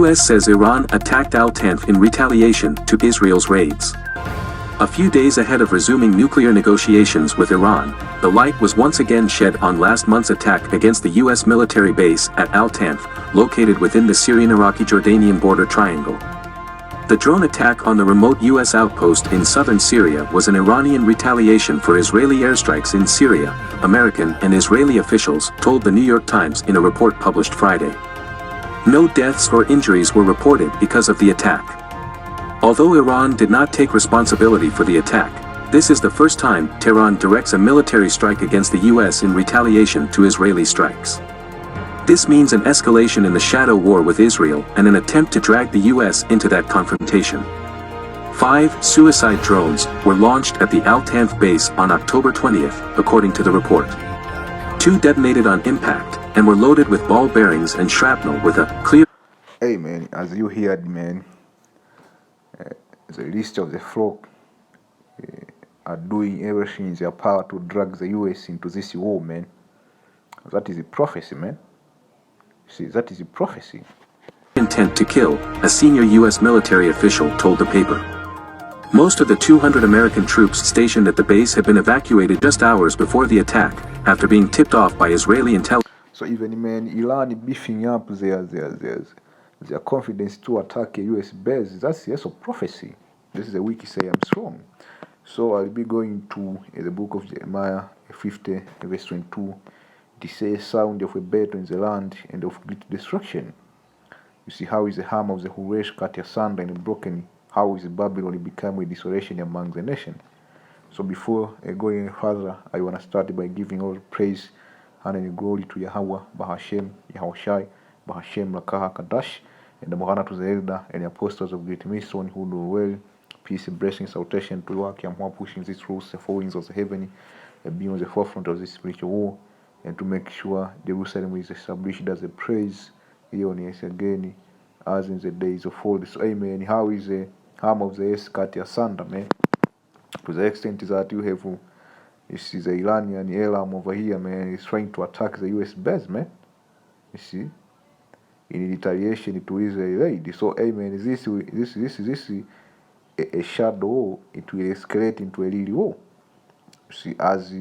U.S. says Iran attacked Al-Tanf in retaliation to Israel's raids. A few days ahead of resuming nuclear negotiations with Iran, the light was once again shed on last month's attack against the U.S. military base at Al-Tanf, located within the Syrian-Iraqi-Jordanian border triangle. The drone attack on the remote U.S. outpost in southern Syria was an Iranian retaliation for Israeli airstrikes in Syria, American and Israeli officials told the New York Times in a report published Friday. No deaths or injuries were reported because of the attack. Although Iran did not take responsibility for the attack, this is the first time Tehran directs a military strike against the U.S. in retaliation to Israeli strikes. This means an escalation in the shadow war with Israel and an attempt to drag the U.S. into that confrontation. 5 suicide drones were launched at the Al-Tanf base on October 20th, according to the report. 2 detonated on impact and were loaded with ball bearings and shrapnel with a clear... Hey man, as you heard man, the list of the flock are doing everything in their power to drag the US into this war, man. That is a prophecy, man. See, that is a prophecy. Intent to kill, a senior US military official told the paper. Most of the 200 American troops stationed at the base had been evacuated just hours before the attack, after being tipped off by Israeli intelligence. So even, man, Iran beefing up their confidence to attack a US base, that's yes of prophecy. This is a wiki say I'm strong. So I'll be going to the book of Jeremiah 50 verse 22. It says sound of a battle in the land and of great destruction. You see how is the harm of the Huresh cut asunder and broken, how is Babylon become a desolation among the nation. So before going further, I want to start by giving all praise and glory to Yahweh, Bahashem, Yahushai, Bahashem, Lakaha, Kadash, and the Mohana to the elder and the apostles of Great Mission who do well. Peace and blessings, salvation to work and who are pushing these rules, the followings of the heavenly, and being on the forefront of this spiritual war, and to make sure Jerusalem is established as a praise here on earth again, as in the days of old. So, amen. How is the harm of the earth cut asunder, man? To the extent that you have, you see, the Iranian alarm over here, man, is trying to attack the US base, man. You see, in retaliation to Israel raid. So, amen. This is a shadow. It will escalate into a real war. You see, as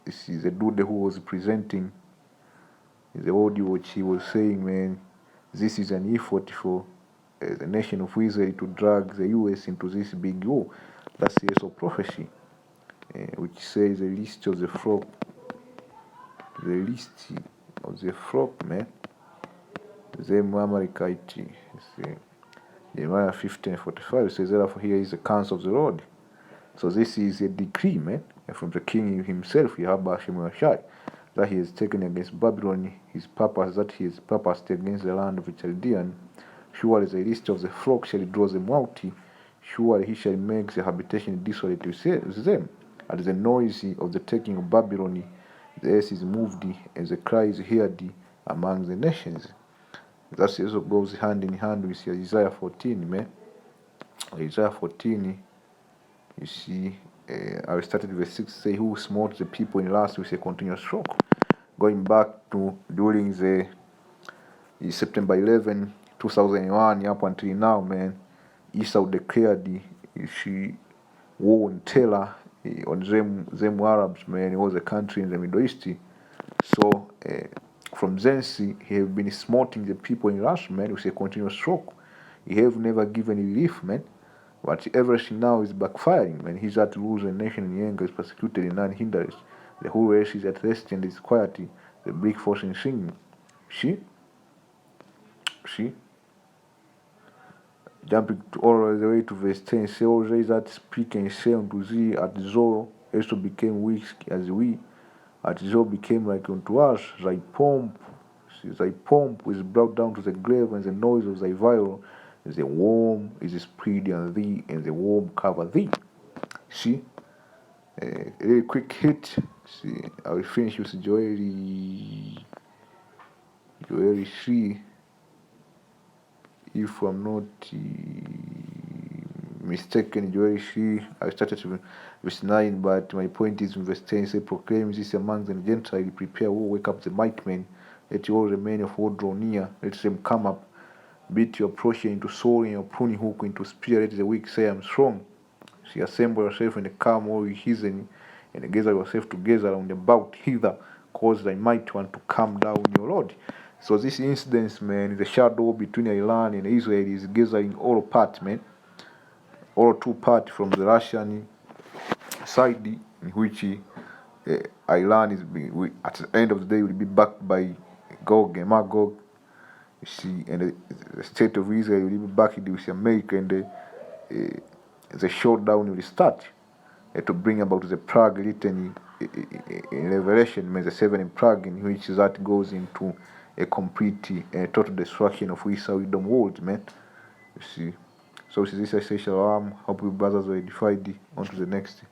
this is the dude who was presenting the audio, which he was saying, man, this is an effort for the nation of Israel to drag the US into this big war. That's the yes of prophecy, which says the list of the flock, man. The Amalekite, Jeremiah 15:45 says, therefore here is the counsel of the Lord. So this is a decree, man, from the king himself, Yahweh Hashem, that he has taken against Babylon his purpose, that he has purposed against the land of the Chaldean. Surely the list of the flock shall draw them out, surely he shall make the habitation desolate with them. At the noise of the taking of Babylon, the earth is moved, and the cry is heard among the nations. That also goes hand in hand with Isaiah 14, man. Isaiah 14, you see, I started verse 6, say, who smote the people in last with a continuous stroke. Going back to during the September 11, 2001, up until now, man, Esau declared war and terror on them Arabs, man. It was a country in the Middle East. So, from thence, he have been smoting the people in Russia, man, with a continuous stroke. He have never given relief, man. But everything now is backfiring, man. He's at lose a nation in anger, is persecuted and none hinders. The whole race is at rest and is quiet. The big force in singing. See? Jumping all the way to verse 10, say all they that speak and say unto thee at Zor also became weak as we. At Zor became like unto us, thy pomp is brought down to the grave, and the noise of thy viol, the worm is spread on thee, and the worm cover thee. See? A really quick hit. See, I will finish with Joel 3. If I'm not mistaken, Joel 3, I started with verse 9, but my point is in verse 10, say, proclaim this among the Gentiles, prepare war, wake up the might men, let all remain of war draw near, let them come up, beat your approach into sword and your pruning hook into spear, let the weak say I'm strong. See, assemble yourself in the calm all you heathen, and gather yourself together round about hither, cause thy might want to come down your Lord. So this incident, man, the shadow between Iran and Israel is gathering all parts, man. All two parts from the Russian side, in which Iran is at the end of the day will be backed by Gog and Magog. You see, and the state of Israel will be backed with America, and the showdown will start to bring about the plague written in Revelation, the 7 plague, in which that goes into a complete total destruction of Wisdom world, man. You see. So this is a session. Hope you brothers were edified. On to the next.